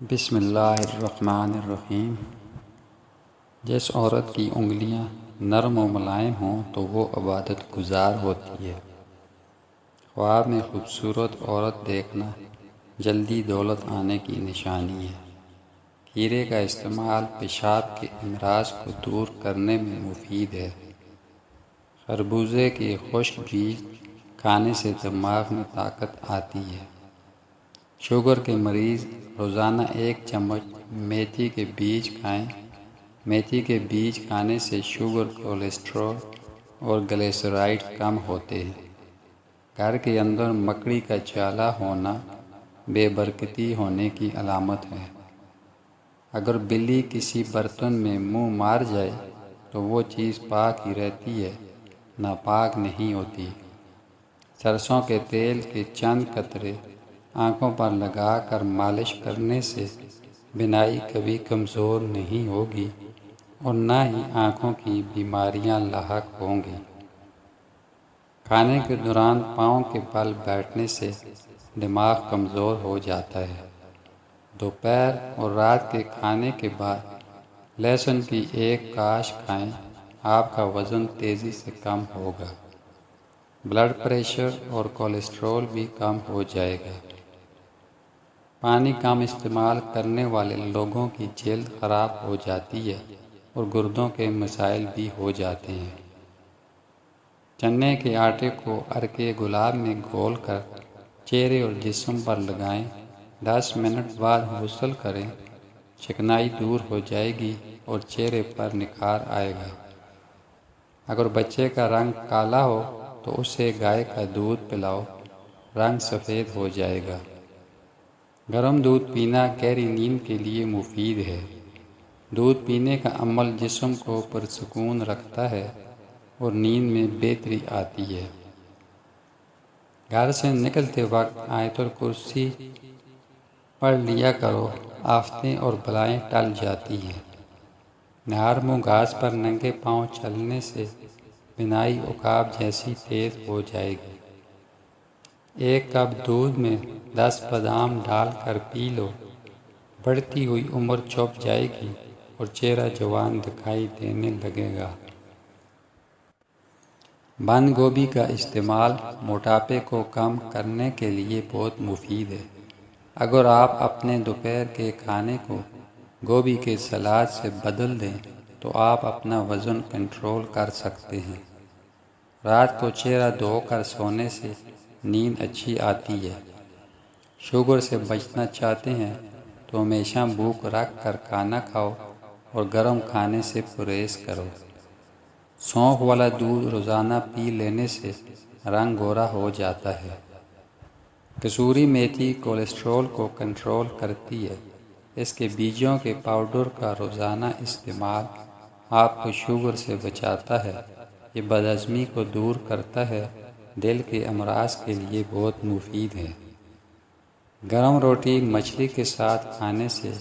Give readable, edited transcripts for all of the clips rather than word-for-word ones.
بسم اللہ الرحمن الرحیم۔ جس عورت کی انگلیاں نرم و ملائم ہوں تو وہ عبادت گزار ہوتی ہے۔ خواب میں خوبصورت عورت دیکھنا جلدی دولت آنے کی نشانی ہے۔ کھیرے کا استعمال پیشاب کے امراض کو دور کرنے میں مفید ہے۔ خربوزے کے خشک بیج کھانے سے دماغ میں طاقت آتی ہے۔ شوگر کے مریض روزانہ 1 چمچ میتھی کے بیج کھائیں۔ میتھی کے بیج کھانے سے شوگر، کولیسٹرول اور گلیسرائڈ کم ہوتے ہیں۔ گھر کے اندر مکڑی کا چالہ ہونا بے برکتی ہونے کی علامت ہے۔ اگر بلی کسی برتن میں منہ مار جائے تو وہ چیز پاک ہی رہتی ہے، ناپاک نہیں ہوتی۔ سرسوں کے تیل کے چند قطرے آنکھوں پر لگا کر مالش کرنے سے بینائی کبھی کمزور نہیں ہوگی اور نہ ہی آنکھوں کی بیماریاں لاحق ہوں گی۔ کھانے کے دوران پاؤں کے بل بیٹھنے سے دماغ کمزور ہو جاتا ہے۔ دوپہر اور رات کے کھانے کے بعد لہسن کی 1 قاش کھائیں، آپ کا وزن تیزی سے کم ہوگا۔ بلڈ پریشر اور کولیسٹرول بھی کم ہو جائے گا۔ پانی کم استعمال کرنے والے لوگوں کی جلد خراب ہو جاتی ہے اور گردوں کے مسائل بھی ہو جاتے ہیں۔ چنے کے آٹے کو عرق گلاب میں گھول کر چہرے اور جسم پر لگائیں۔ 10 منٹ بعد غسل کریں، چکنائی دور ہو جائے گی اور چہرے پر نکھار آئے گا۔ اگر بچے کا رنگ کالا ہو تو اسے گائے کا دودھ پلاؤ، رنگ سفید ہو جائے گا۔ گرم دودھ پینا گہری نیند کے لیے مفید ہے۔ دودھ پینے کا عمل جسم کو پرسکون رکھتا ہے اور نیند میں بہتری آتی ہے۔ گھر سے نکلتے وقت آیت الکرسی پڑھ لیا کرو، آفتیں اور بلائیں ٹل جاتی ہیں۔ نہار منہ گھاس پر ننگے پاؤں چلنے سے بینائی عقاب جیسی تیز ہو جائے گی۔ 1 کپ دودھ میں 10 بادام ڈال کر پی لو، بڑھتی ہوئی عمر چھپ جائے گی اور چہرہ جوان دکھائی دینے لگے گا۔ بند گوبھی کا استعمال موٹاپے کو کم کرنے کے لیے بہت مفید ہے۔ اگر آپ اپنے دوپہر کے کھانے کو گوبھی کے سلاد سے بدل دیں تو آپ اپنا وزن کنٹرول کر سکتے ہیں۔ رات کو چہرہ دھو کر سونے سے نیند اچھی آتی ہے۔ شوگر سے بچنا چاہتے ہیں تو ہمیشہ بھوک رکھ کر کھانا کھاؤ اور گرم کھانے سے پرہیز کرو۔ سونف والا دودھ روزانہ پی لینے سے رنگ گورا ہو جاتا ہے۔ کسوری میتھی کولیسٹرول کو کنٹرول کرتی ہے۔ اس کے بیجوں کے پاؤڈر کا روزانہ استعمال آپ کو شوگر سے بچاتا ہے۔ یہ بدہضمی کو دور کرتا ہے، دل کے امراض کے لیے بہت مفید ہے۔ گرم روٹی مچھلی کے ساتھ کھانے سے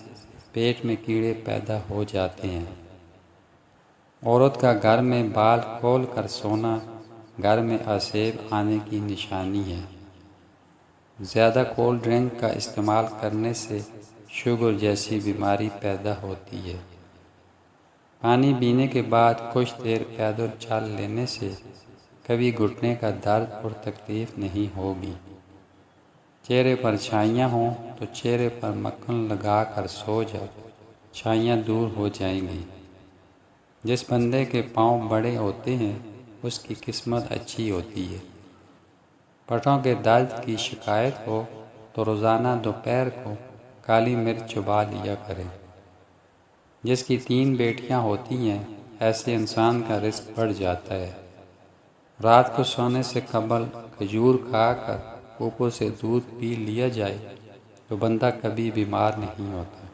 پیٹ میں کیڑے پیدا ہو جاتے ہیں۔ عورت کا گھر میں بال کھول کر سونا گھر میں عصیب آنے کی نشانی ہے۔ زیادہ کولڈ ڈرنک کا استعمال کرنے سے شوگر جیسی بیماری پیدا ہوتی ہے۔ پانی پینے کے بعد کچھ دیر پیدل چل لینے سے کبھی گھٹنے کا درد اور تکلیف نہیں ہوگی۔ چہرے پر چھائیاں ہوں تو چہرے پر مکھن لگا کر سو جاؤ، چھائیاں دور ہو جائیں گی۔ جس بندے کے پاؤں بڑے ہوتے ہیں اس کی قسمت اچھی ہوتی ہے۔ پٹھوں کے درد کی شکایت ہو تو روزانہ دوپہر کو کالی مرچ چبا لیا کریں۔ جس کی 3 بیٹیاں ہوتی ہیں ایسے انسان کا رزق بڑھ جاتا ہے۔ رات کو سونے سے قبل کھجور کھا کر اوپر سے دودھ پی لیا جائے تو بندہ کبھی بیمار نہیں ہوتا۔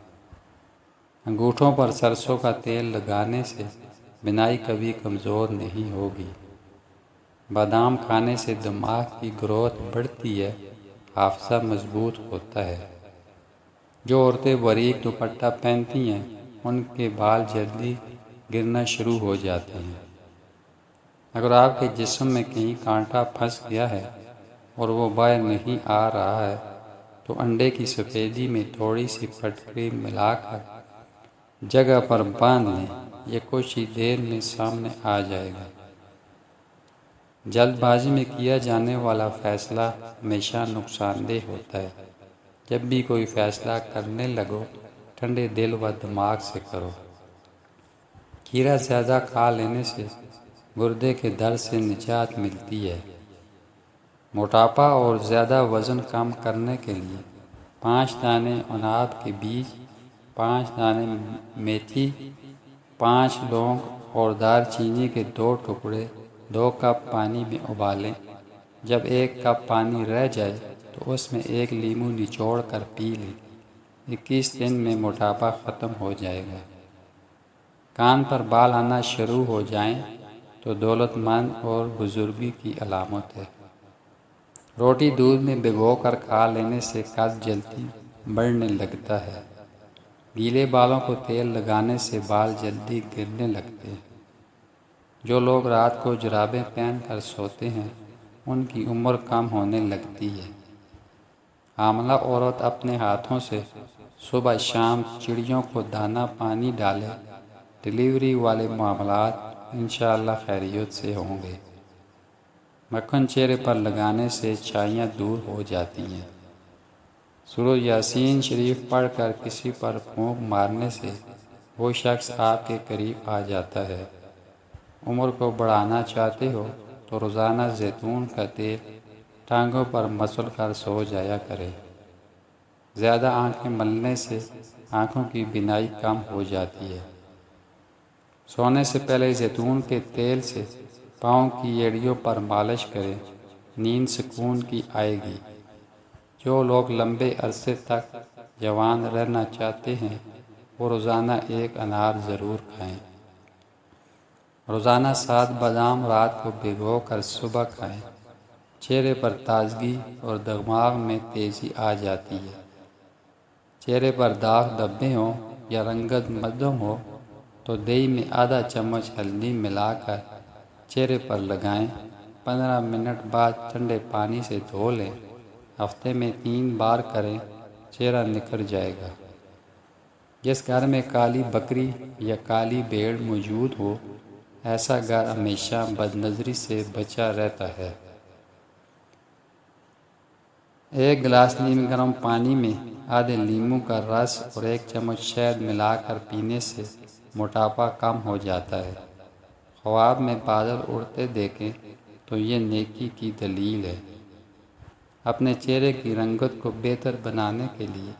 انگوٹھوں پر سرسوں کا تیل لگانے سے بینائی کبھی کمزور نہیں ہوگی۔ بادام کھانے سے دماغ کی گروتھ بڑھتی ہے، حافظہ مضبوط ہوتا ہے۔ جو عورتیں باریک دوپٹہ پہنتی ہیں ان کے بال جلدی گرنا شروع ہو جاتے ہیں۔ اگر آپ کے جسم میں کہیں کانٹا پھنس گیا ہے اور وہ باہر نہیں آ رہا ہے تو تو انڈے کی سفیدی میں تھوڑی سی پھٹکری ملا کر جگہ پر باندھ لیں، یہ کچھ ہی دیر میں سامنے آ جائے گا۔ جلد بازی میں کیا جانے والا فیصلہ ہمیشہ نقصان دہ ہوتا ہے۔ جب بھی کوئی فیصلہ کرنے لگو، ٹھنڈے دل و دماغ سے کرو۔ کھیرا زیادہ کھا لینے سے گردے کے درد سے نجات ملتی ہے۔ موٹاپا اور زیادہ وزن کم کرنے کے لیے 5 دانے عناب کے بیج، 5 دانے میتھی، 5 لونگ اور دار چینی کے 2 ٹکڑے 2 کپ پانی میں ابالیں۔ جب 1 کپ پانی رہ جائے تو اس میں 1 لیموں نچوڑ کر پی لیں۔ 21 دن میں موٹاپا ختم ہو جائے گا۔ کان پر بال آنا شروع ہو جائیں تو دولت مند اور بزرگی کی علامت ہے۔ روٹی دودھ میں بھگو کر کھا لینے سے قد جلدی بڑھنے لگتا ہے۔ گیلے بالوں کو تیل لگانے سے بال جلدی گرنے لگتے ہیں۔ جو لوگ رات کو جرابیں پہن کر سوتے ہیں ان کی عمر کم ہونے لگتی ہے۔ حاملہ عورت اپنے ہاتھوں سے صبح شام چڑیوں کو دانہ پانی ڈالے، ڈلیوری والے معاملات انشاءاللہ خیریت سے ہوں گے۔ مکھن چہرے پر لگانے سے چھائیاں دور ہو جاتی ہیں۔ سورہ یاسین شریف پڑھ کر کسی پر پھونک مارنے سے وہ شخص آپ کے قریب آ جاتا ہے۔ عمر کو بڑھانا چاہتے ہو تو روزانہ زیتون کا تیل ٹانگوں پر مسل کر سو جایا کرے۔ زیادہ آنکھیں ملنے سے آنکھوں کی بینائی کم ہو جاتی ہے۔ سونے سے پہلے زیتون کے تیل سے پاؤں کی ایڑیوں پر مالش کریں، نیند سکون کی آئے گی۔ جو لوگ لمبے عرصے تک جوان رہنا چاہتے ہیں وہ روزانہ 1 انار ضرور کھائیں۔ روزانہ 7 بادام رات کو بھگو کر صبح کھائیں۔ چہرے پر تازگی اور دماغ میں تیزی آ جاتی ہے۔ چہرے پر داغ دھبے ہوں یا رنگت مدھم ہو تو دہی میں آدھا چمچ ہلدی ملا کر چہرے پر لگائیں۔ 15 منٹ بعد ٹھنڈے پانی سے دھو لیں۔ ہفتے میں 3 بار کریں، چہرہ نکھر جائے گا۔ جس گھر میں کالی بکری یا کالی بھیڑ موجود ہو، ایسا گھر ہمیشہ بد نظری سے بچا رہتا ہے۔ 1 گلاس نیم گرم پانی میں آدھے لیموں کا رس اور 1 چمچ شہد ملا کر پینے سے موٹاپا کم ہو جاتا ہے۔ خواب میں بادل اڑتے دیکھیں تو یہ نیکی کی دلیل ہے۔ اپنے چہرے کی رنگت کو بہتر بنانے کے لیے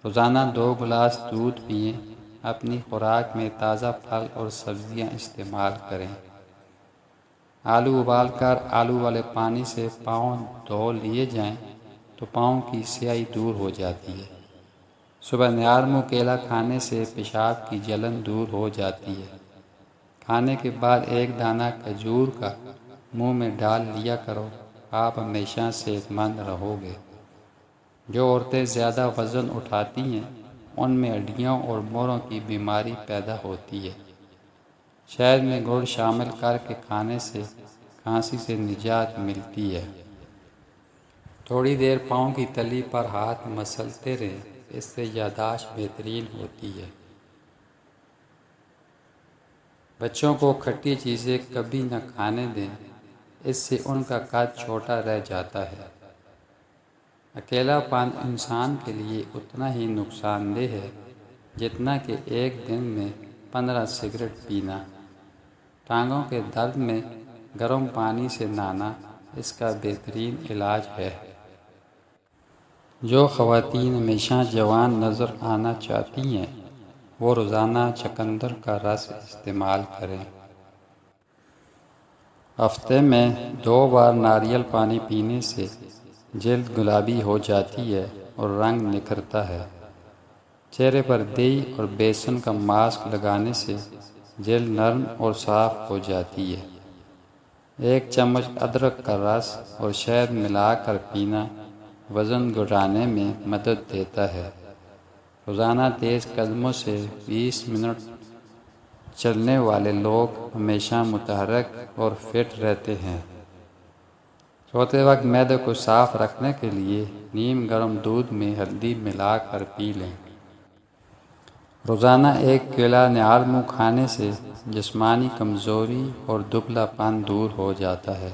روزانہ 2 گلاس دودھ پئیں۔ اپنی خوراک میں تازہ پھل اور سبزیاں استعمال کریں۔ آلو ابال کر آلو والے پانی سے پاؤں دھو لیے جائیں تو پاؤں کی سیاہی دور ہو جاتی ہے۔ صبح نیار منہ کیلا کھانے سے پیشاب کی جلن دور ہو جاتی ہے۔ کھانے کے بعد 1 دانہ کھجور کا منہ میں ڈال لیا کرو، آپ ہمیشہ صحت مند رہو گے۔ جو عورتیں زیادہ وزن اٹھاتی ہیں ان میں ہڈیوں اور موڑوں کی بیماری پیدا ہوتی ہے۔ شہد میں گڑ شامل کر کے کھانے سے کھانسی سے نجات ملتی ہے۔ تھوڑی دیر پاؤں کی تلی پر ہاتھ مسلتے رہیں، اس سے یادداشت بہترین ہوتی ہے۔ بچوں کو کھٹی چیزیں کبھی نہ کھانے دیں، اس سے ان کا قد چھوٹا رہ جاتا ہے۔ اکیلا پن انسان کے لیے اتنا ہی نقصان دہ ہے جتنا کہ 1 دن میں 15 سگریٹ پینا۔ ٹانگوں کے درد میں گرم پانی سے نہانا اس کا بہترین علاج ہے۔ جو خواتین ہمیشہ جوان نظر آنا چاہتی ہیں وہ روزانہ چقندر کا رس استعمال کریں۔ ہفتے میں 2 بار ناریل پانی پینے سے جلد گلابی ہو جاتی ہے اور رنگ نکھرتا ہے۔ چہرے پر دہی اور بیسن کا ماسک لگانے سے جلد نرم اور صاف ہو جاتی ہے۔ 1 چمچ ادرک کا رس اور شہد ملا کر پینا وزن گھٹانے میں مدد دیتا ہے۔ روزانہ تیز قدموں سے 20 منٹ چلنے والے لوگ ہمیشہ متحرک اور فٹ رہتے ہیں۔ سوتے وقت معدے کو صاف رکھنے کے لیے نیم گرم دودھ میں ہلدی ملا کر پی لیں۔ روزانہ 1 کیلا نہال منہ کھانے سے جسمانی کمزوری اور دبلا پن دور ہو جاتا ہے۔